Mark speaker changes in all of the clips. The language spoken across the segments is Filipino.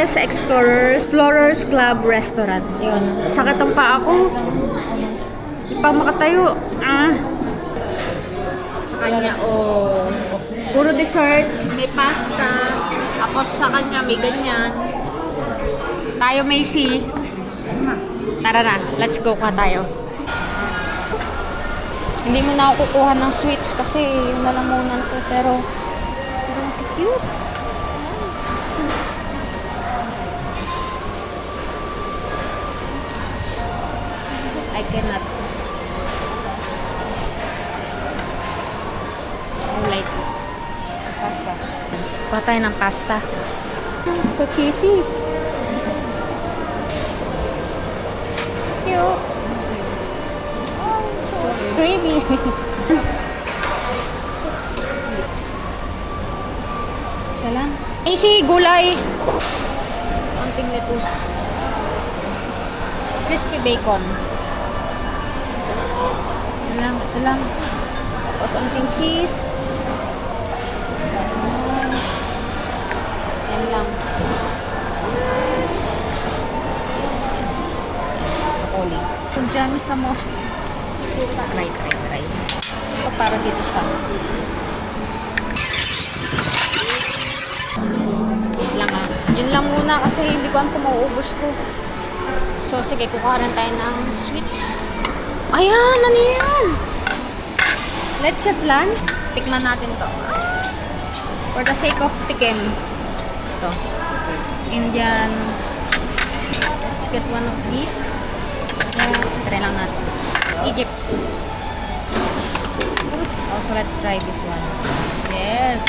Speaker 1: tayo sa Explorers Club Restaurant. Yun. Sakit ang paa ko. Hindi pa makatayo. Sa kanya, puro dessert. May pasta. Tapos sa kanya, may ganyan. Tayo may Tara na. Let's go ka tayo. Hindi mo na ako kukuha ng sweets kasi yung lalamunan ko. Pero cute. I cannot. Like pasta. Kuha tayo ng pasta. So cheesy. Cute. So creamy. Isa lang. Easy, gulay. Konting lettuce. Crispy bacon. Ito lang. Tapos konting cheese. Yan lang. Broccoli. Kung dyan sa most. Try. Ito para dito siya. Yun lang muna kasi hindi ko alam kung mauubos ko. So, sige, kukuha rin tayo ng sweets. Ayan! Ano yan? Let's plan. Tikman natin to. For the sake of tikim. Ito. Indian. Let's get one of these. Ayan. Try lang natin. Egypt. Also, let's try this one. Yes!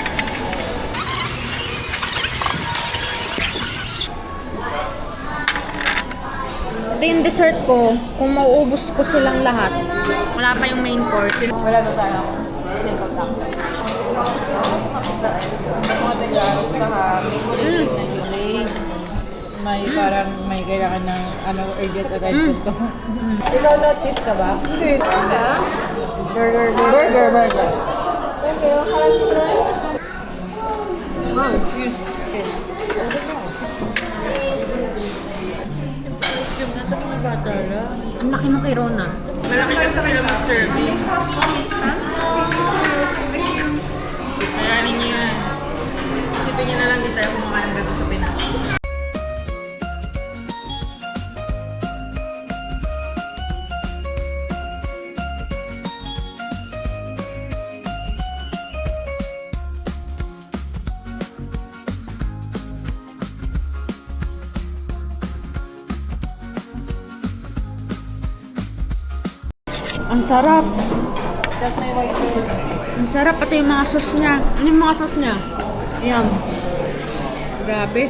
Speaker 1: Ito yung dessert ko. Kung mauubos ko silang lahat, wala pa yung main course.
Speaker 2: Wala na tayo. Take-out lang. Mga tagaan sa may kulay na yun. May parang may kailangan ng urgent attention to. Ikaw notice ka ba? Hindi. Burger. Thank you. Wow, excuse. Nasa mga bata lang.
Speaker 1: Ang laki mo kay Rona.
Speaker 2: Malaki kasi sila mag-serving. Ayanin niyo yan. Isipin niyo na lang di tayo kumakain ng gato sa Pinas.
Speaker 1: Ang sarap. Ang sarap pati yung mga sauce niya. Ano yung mga sauce niya? Ayan. Grabe.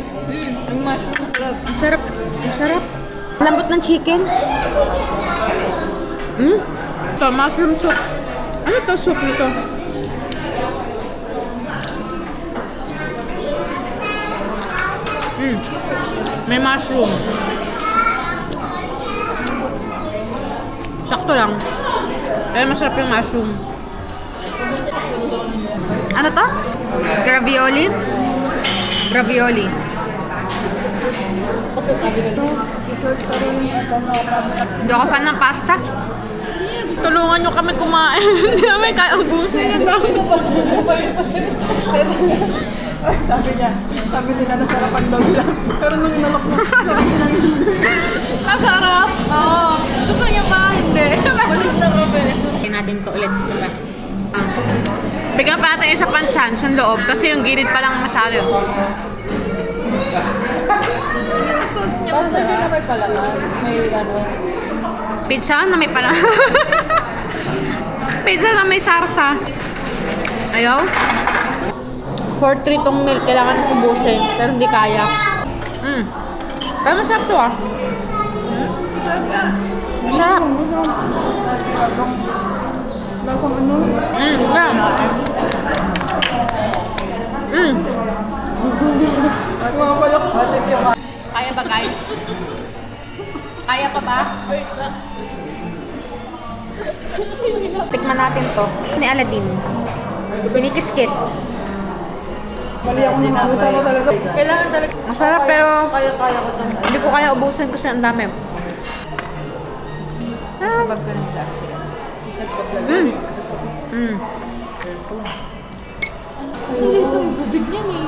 Speaker 2: Ang mushroom sarap.
Speaker 1: Ang sarap. Ang sarap. Lambot ng chicken. Ito, mushroom soup. Ano to soup nito? May mushroom. Sakto lang. Kaya masarap yung mushroom. Ano to? Gravioli? Gravioli. Hindi ako fan ng pasta. Tulungan nyo kami kumain. Hindi namin kaya ubusin.
Speaker 2: Sabi nila nasarapan daw lang. Pero nung inalok mo,
Speaker 1: Masarap. Oo. Gusto niya ba? Hindi.
Speaker 2: balik na kami.
Speaker 1: Kaya natin to ulit. Diba? Bigyan pa natin isa pang chance yung loob kasi yung gilid pa lang masyado.
Speaker 2: Yung sauce niya masarap. May palaman. May
Speaker 1: Pizza na may pala. Pizza na may sarsa. Ayaw? 4-3 tong milk. Kailangan ubusin. Pero hindi kaya. Pero masarap to ah. Masarap.
Speaker 2: Lasang ano?
Speaker 1: Kaya ba guys? Kaya pa ba? Tikman natin to. Ni Aladdin. Kinikis-kis.
Speaker 2: Mali ako ng ano talaga. Kailangan talaga.
Speaker 1: Masarap pero
Speaker 2: Kaya-kaya ko itong
Speaker 1: hindi ko kaya ubusin kasi ang dami.
Speaker 2: Nasa bag ka ng plastic.
Speaker 1: Mm. Mm.
Speaker 2: Hindi itong bubig niyan eh.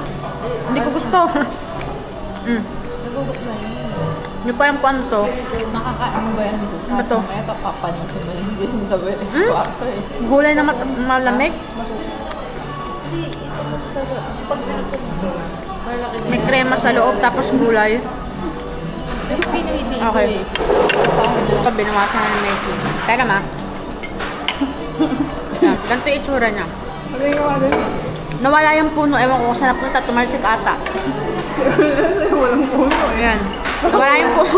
Speaker 1: Hindi ko gusto. Mm.
Speaker 2: Nagubok na yun.
Speaker 1: Hindi ko alam kung ano to.
Speaker 2: Makakaano ba yan?
Speaker 1: Ano ba to?
Speaker 2: Mamaya papapanisin mo yung sabi.
Speaker 1: Hmm?
Speaker 2: Kwarto eh.
Speaker 1: Gulay na malamig. May krema sa loob tapos gulay.
Speaker 2: Pinoy dito
Speaker 1: Okay.
Speaker 2: eh.
Speaker 1: Ito, binawasan na ng Messi. Teka ma. Yan, ganito yung itsura niya.
Speaker 2: Ano yung ano?
Speaker 1: Nawala yung puno. Ewan ko kung saan napunta. Tumalsik ata.
Speaker 2: Walang puno eh.
Speaker 1: Ayan. Nawala yung puno.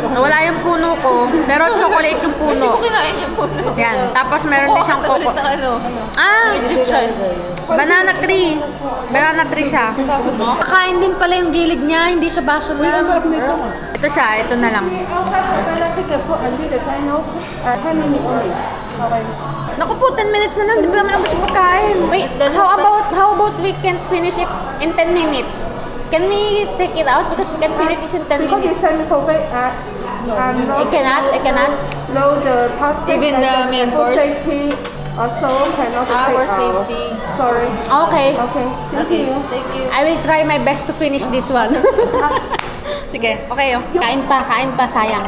Speaker 1: Nawala yung puno ko. Pero chocolate yung puno.
Speaker 2: Kinain yung puno.
Speaker 1: Yan. Tapos meron din siyang coco.
Speaker 2: ano?
Speaker 1: Ah!
Speaker 2: Egyptian.
Speaker 1: Banana tree. Banana tree siya. Kakain din pala yung gilid niya. Hindi siya baso lang. Ito siya. Ito na lang. Naku po, 10 minutes na lang. Di pa naman ako siya pagkain. Wait, how about we can finish it in 10 minutes? Can we take it out? Because we can finish it in 10 minutes. I cannot.
Speaker 3: No, the plastic
Speaker 2: Even the
Speaker 3: and
Speaker 2: main
Speaker 3: for
Speaker 2: course?
Speaker 3: safety also cannot
Speaker 2: Ah,
Speaker 3: take
Speaker 2: for
Speaker 3: out.
Speaker 2: safety.
Speaker 3: Sorry.
Speaker 1: Okay.
Speaker 3: Okay, thank you.
Speaker 2: Thank you.
Speaker 1: I will try my best to finish this one. Sige, okay oh. Kain pa, sayang.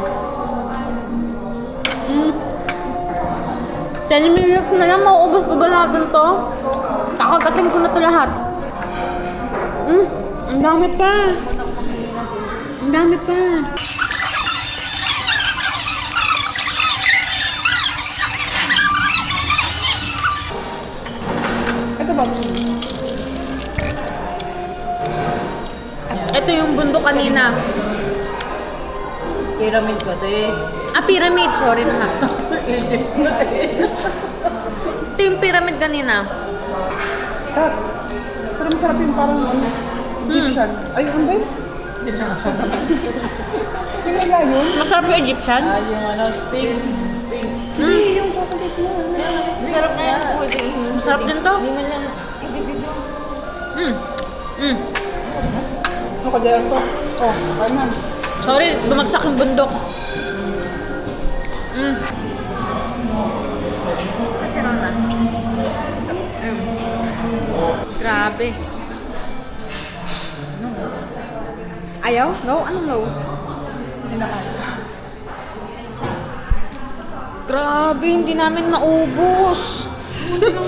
Speaker 1: 10 minutes na lang, mauubos pa ba natin to? Kakagating ko na to lahat. Ang dami pa. Ang dami pa.
Speaker 2: Ito ba?
Speaker 1: Ito yung bundok kanina.
Speaker 2: Pyramid kasi.
Speaker 1: Pyramid. Sorry na nga. Ito yung pyramid kanina.
Speaker 3: Sarap. Pero masarap yung parang ano, Egyptian. Ay, ano ba yun? Yung may layon?
Speaker 1: Masarap yung Egyptian.
Speaker 2: Yung ano, Sphinx.
Speaker 3: Hindi, yung chocolate mo.
Speaker 2: Sarap na yan. Pudding.
Speaker 1: Masarap din to.
Speaker 2: Hindi man lang ibibigyo.
Speaker 3: Ano ka dyan to? Oh, ay man.
Speaker 1: Sorry, bumagsak yung bundok. Grabe. Ayaw? No? Anong no?
Speaker 3: Hindi na kaya.
Speaker 1: Grabe, hindi namin naubos.
Speaker 3: Ano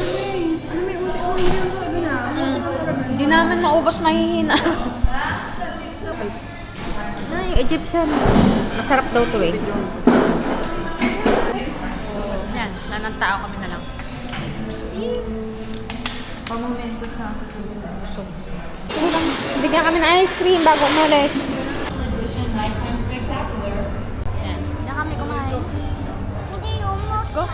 Speaker 3: may unti-unti yun to? Ano na?
Speaker 1: Hindi namin maubos, mahihina. Yung Egyptian. Masarap daw to eh. Yan, nanang tao kami na lang.
Speaker 2: Pamomento sa
Speaker 1: Busog. Sige lang, bigyan kami ng ice cream bago umalis. Yan, bigyan kami kumain. Let's go.